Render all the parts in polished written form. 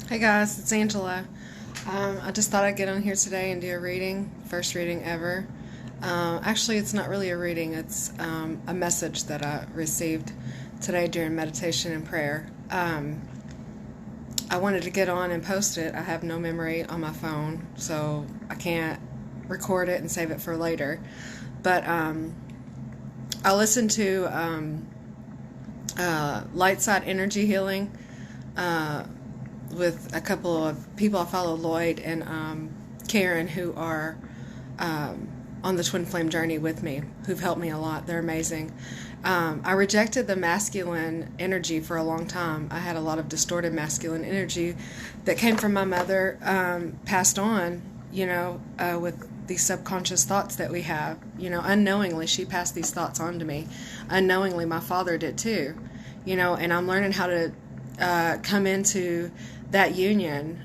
Hey guys, it's Angela. I just thought I'd get on here today and do a reading, first reading ever. Actually, it's not really a reading, it's a message that I received today during meditation and prayer. I wanted to get on and post it. I have no memory on my phone, so I can't record it and save it for later. But I listened to Light Side Energy Healing. With a couple of people I follow, Lloyd and Karen, who are on the Twin Flame journey with me, who've helped me a lot. They're amazing. I rejected the masculine energy for a long time. I had a lot of distorted masculine energy that came from my mother, passed on, with these subconscious thoughts that we have. Unknowingly, she passed these thoughts on to me. Unknowingly, my father did too. And I'm learning how to come into that union,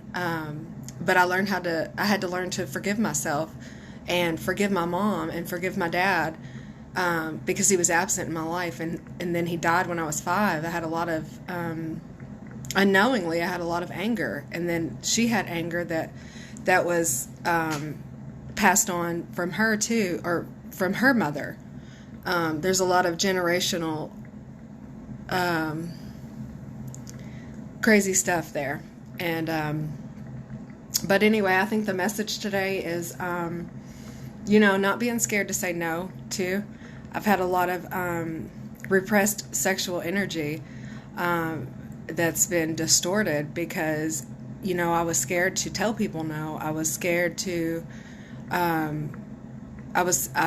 but I had to learn to forgive myself and forgive my mom and forgive my dad, because he was absent in my life, and then he died when I was 5. I had a lot of unknowingly I had a lot of anger, and then she had anger that was passed on from her too, or from her mother. There's a lot of generational crazy stuff there. And but anyway, I think the message today is not being scared to say no too. I've had a lot of repressed sexual energy that's been distorted because I was scared to tell people no. I was scared to I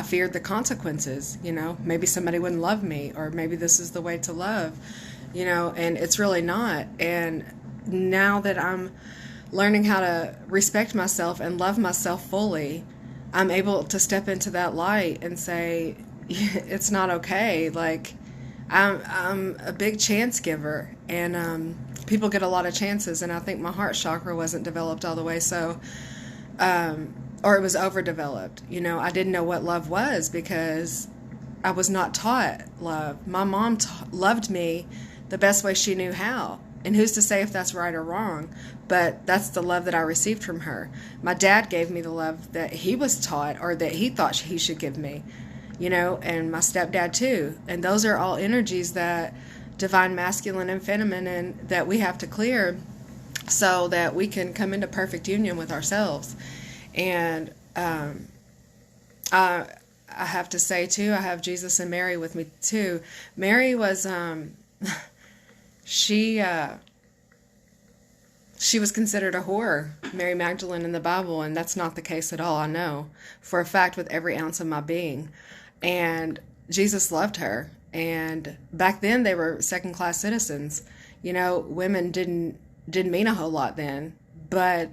feared the consequences. Maybe somebody wouldn't love me, or maybe this is the way to love, and it's really not. And now that I'm learning how to respect myself and love myself fully, I'm able to step into that light and say, it's not okay. Like, I'm a big chance giver, and people get a lot of chances, and I think my heart chakra wasn't developed all the way, so, or it was overdeveloped. I didn't know what love was because I was not taught love. My mom loved me the best way she knew how. And who's to say if that's right or wrong? But that's the love that I received from her. My dad gave me the love that he was taught, or that he thought he should give me, and my stepdad too. And those are all energies that divine masculine and feminine that we have to clear so that we can come into perfect union with ourselves. And I have to say too, I have Jesus and Mary with me too. Mary was she was considered a whore, Mary Magdalene, in the Bible, and that's not the case at all. I know for a fact with every ounce of my being. And Jesus loved her. And back then they were second-class citizens. Women didn't mean a whole lot then. But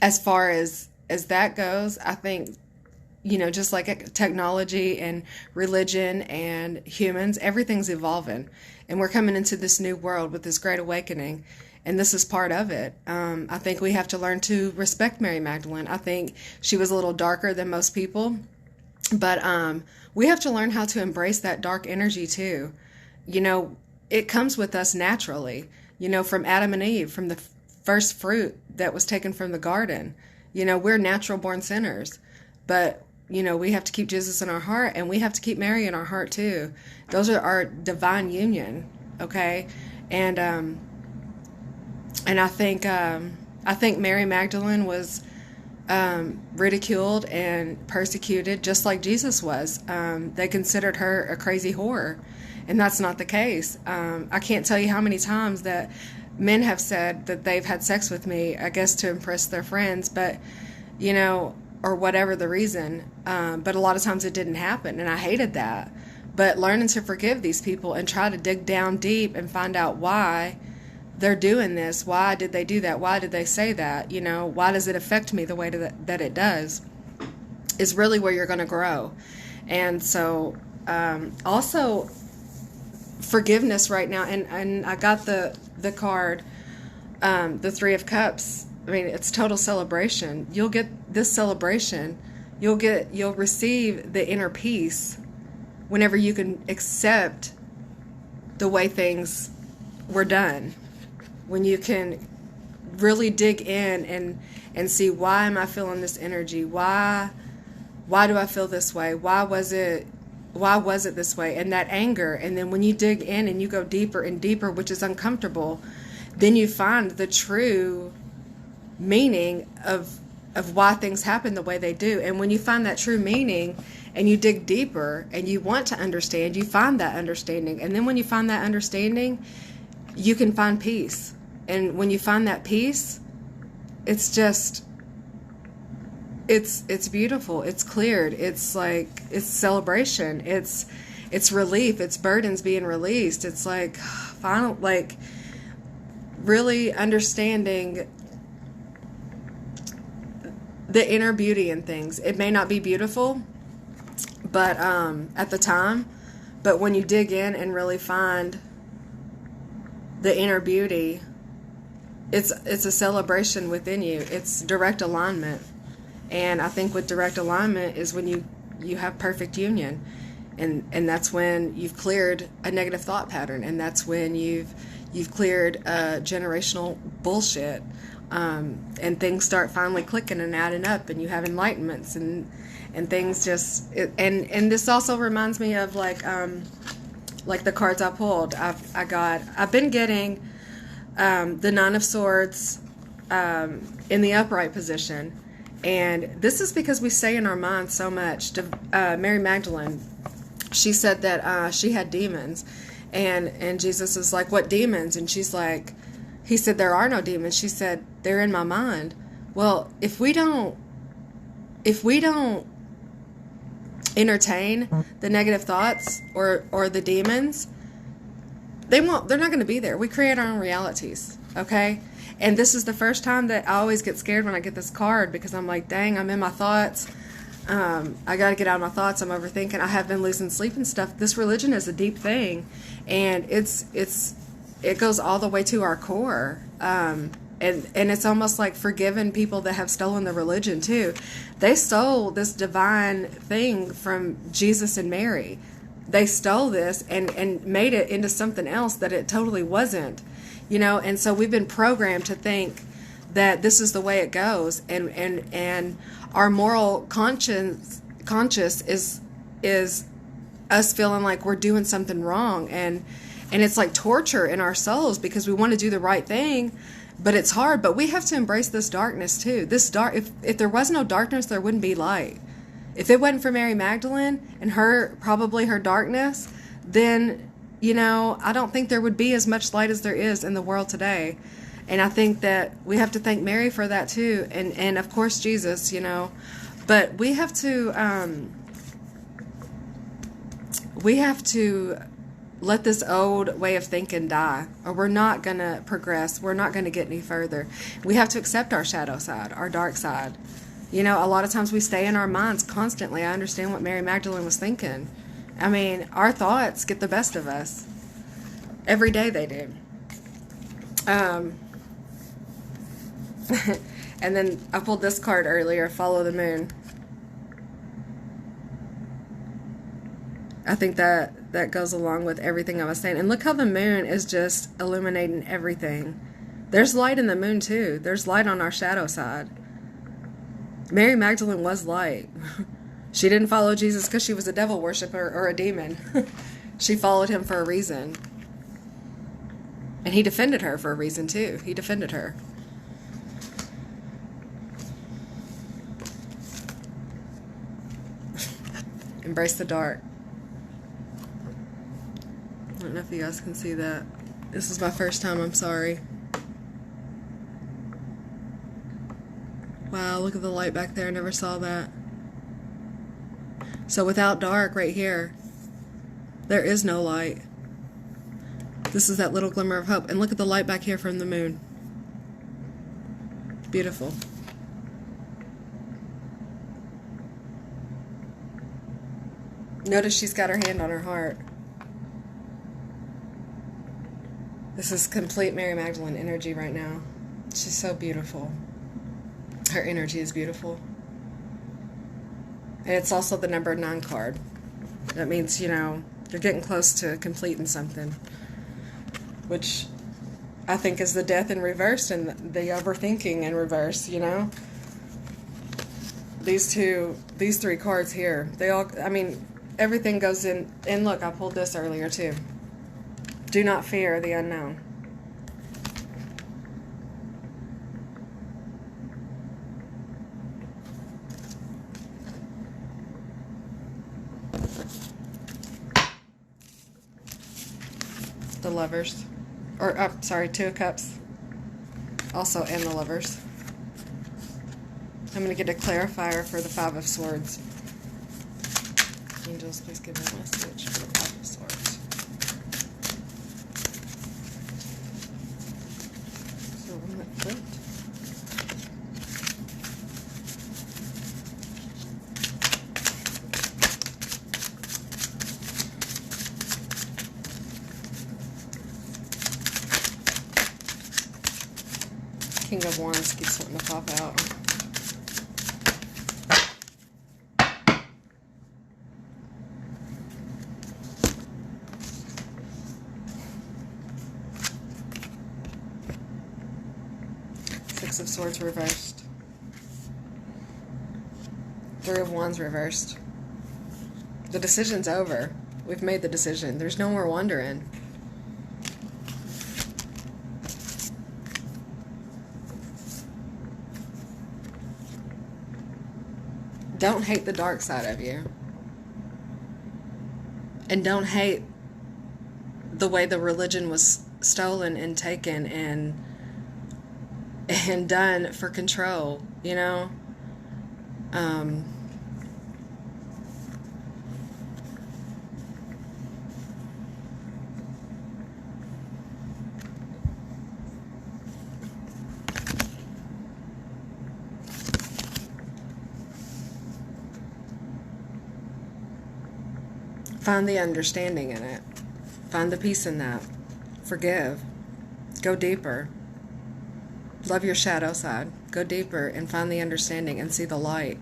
as far as that goes, I think, just like technology and religion and humans, everything's evolving. And we're coming into this new world with this great awakening. And this is part of it. I think we have to learn to respect Mary Magdalene. I think she was a little darker than most people. But we have to learn how to embrace that dark energy too. It comes with us naturally, from Adam and Eve, from the first fruit that was taken from the garden. We're natural born sinners. But we have to keep Jesus in our heart, and we have to keep Mary in our heart too. Those are our divine union, okay? And I think Mary Magdalene was ridiculed and persecuted just like Jesus was. They considered her a crazy whore, and that's not the case. I can't tell you how many times that men have said that they've had sex with me, I guess to impress their friends, but or whatever the reason, but a lot of times it didn't happen, and I hated that. But learning to forgive these people and try to dig down deep and find out why they're doing this, why did they do that, why did they say that, why does it affect me the way that it does, is really where you're going to grow. And so also forgiveness right now, and I got the card, the Three of Cups. I mean, it's total celebration. You'll get this celebration. You'll receive the inner peace whenever you can accept the way things were done. When you can really dig in and see, why am I feeling this energy? Why do I feel this way? Why was it this way? And that anger. And then when you dig in and you go deeper and deeper, which is uncomfortable, then you find the true meaning of why things happen the way they do. And when you find that true meaning and you dig deeper and you want to understand, you find that understanding. And then when you find that understanding, you can find peace. And when you find that peace, it's just, it's beautiful. It's cleared. It's like, it's celebration. It's relief. It's burdens being released. It's like final, like really understanding the inner beauty in things. It may not be beautiful, but at the time, but when you dig in and really find the inner beauty, it's a celebration within you. It's direct alignment. And I think with direct alignment is when you have perfect union. And that's when you've cleared a negative thought pattern, and that's when you've cleared generational bullshit. And things start finally clicking and adding up, and you have enlightenments and things just, and this also reminds me of like the cards I pulled. I've been getting the Nine of Swords in the upright position, and this is because we stay in our mind so much. Mary Magdalene, she said that she had demons, and Jesus is like, what demons? And she's like, he said, there are no demons. She said, they're in my mind. Well, if we don't entertain the negative thoughts or the demons, they're not going to be there. We create our own realities, okay? And this is the first time that I always get scared when I get this card, because I'm like, dang, I'm in my thoughts. I got to get out of my thoughts. I'm overthinking. I have been losing sleep and stuff. This religion is a deep thing, and it goes all the way to our core. And it's almost like forgiving people that have stolen the religion too. They stole this divine thing from Jesus and Mary. They stole this and made it into something else that it totally wasn't, and so we've been programmed to think that this is the way it goes, and our moral conscious is us feeling like we're doing something wrong, and it's like torture in our souls because we want to do the right thing, but it's hard. But we have to embrace this darkness too. This if there was no darkness, there wouldn't be light. If it wasn't for Mary Magdalene and her darkness, then I don't think there would be as much light as there is in the world today. And I think that we have to thank Mary for that too, and of course Jesus, but we have to let this old way of thinking die, or we're not going to progress. We're not going to get any further. We have to accept our shadow side, our dark side. A lot of times we stay in our minds constantly. I understand what Mary Magdalene was thinking. I mean, our thoughts get the best of us. Every day they do. And then I pulled this card earlier, Follow the Moon. I think that goes along with everything I was saying. And look how the moon is just illuminating everything. There's light in the moon too. There's light on our shadow side. Mary Magdalene was light. She didn't follow Jesus because she was a devil worshiper or a demon. She followed him for a reason. And he defended her for a reason too. He defended her. Embrace the dark. I don't know if you guys can see that. This is my first time, I'm sorry. Wow, look at the light back there. I never saw that. So without dark right here, there is no light. This is that little glimmer of hope. And look at the light back here from the moon. Beautiful. Notice she's got her hand on her heart. This is complete Mary Magdalene energy right now. She's so beautiful. Her energy is beautiful. And it's also the number 9 card. That means, you're getting close to completing something. Which I think is the death in reverse and the overthinking in reverse, you know? These three cards here, they all, I mean, everything goes in. And look, I pulled this earlier too. Do not fear the unknown. The Lovers. Or, sorry, Two of Cups. Also, and the Lovers. I'm going to get a clarifier for the Five of Swords. Angels, please give me a message for the Five of Swords. So I'm that flipped. King of Wands keeps wanting to pop out. Six of Swords reversed. Three of Wands reversed. The decision's over. We've made the decision. There's no more wondering. Don't hate the dark side of you. And don't hate the way the religion was stolen and taken and done for control, you know? Find the understanding in it. Find the peace in that. Forgive. Go deeper. Love your shadow side. Go deeper and find the understanding and see the light.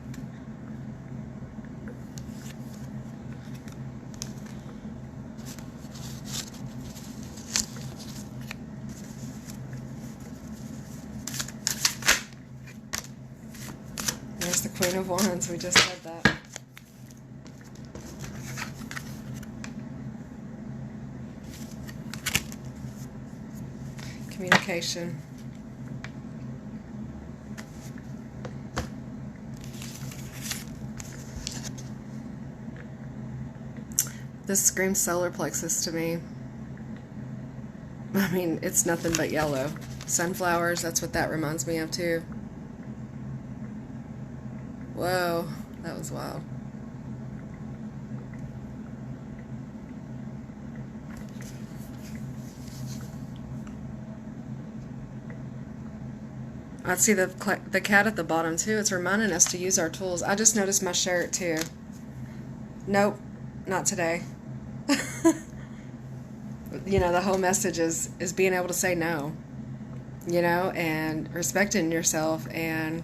There's the Queen of Wands. We just said that. Communication. This screams solar plexus to me. I mean, it's nothing but yellow. Sunflowers, that's what that reminds me of too. Whoa, that was wild. I see the cat at the bottom too. It's reminding us to use our tools. I just noticed my shirt too. Nope, not today. You know, the whole message is being able to say no, you know, and respecting yourself and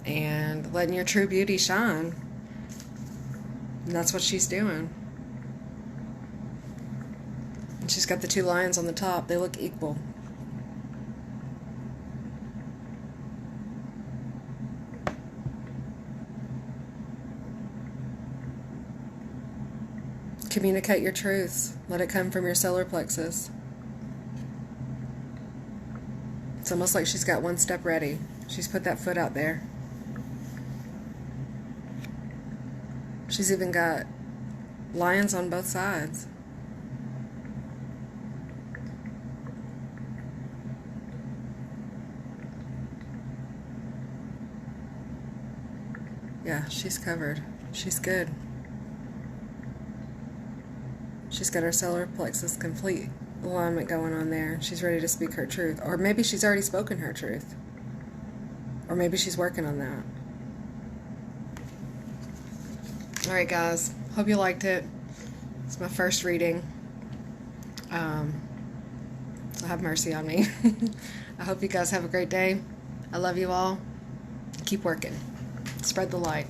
letting your true beauty shine. And that's what she's doing. And she's got the two lions on the top. They look equal. Communicate your truths. Let it come from your solar plexus. It's almost like she's got one step ready. She's put that foot out there. She's even got lions on both sides. Yeah, she's covered. She's good. She's got her solar plexus complete alignment going on there. She's ready to speak her truth. Or maybe she's already spoken her truth. Or maybe she's working on that. Alright guys, hope you liked it. It's my first reading. So have mercy on me. I hope you guys have a great day. I love you all. Keep working. Spread the light.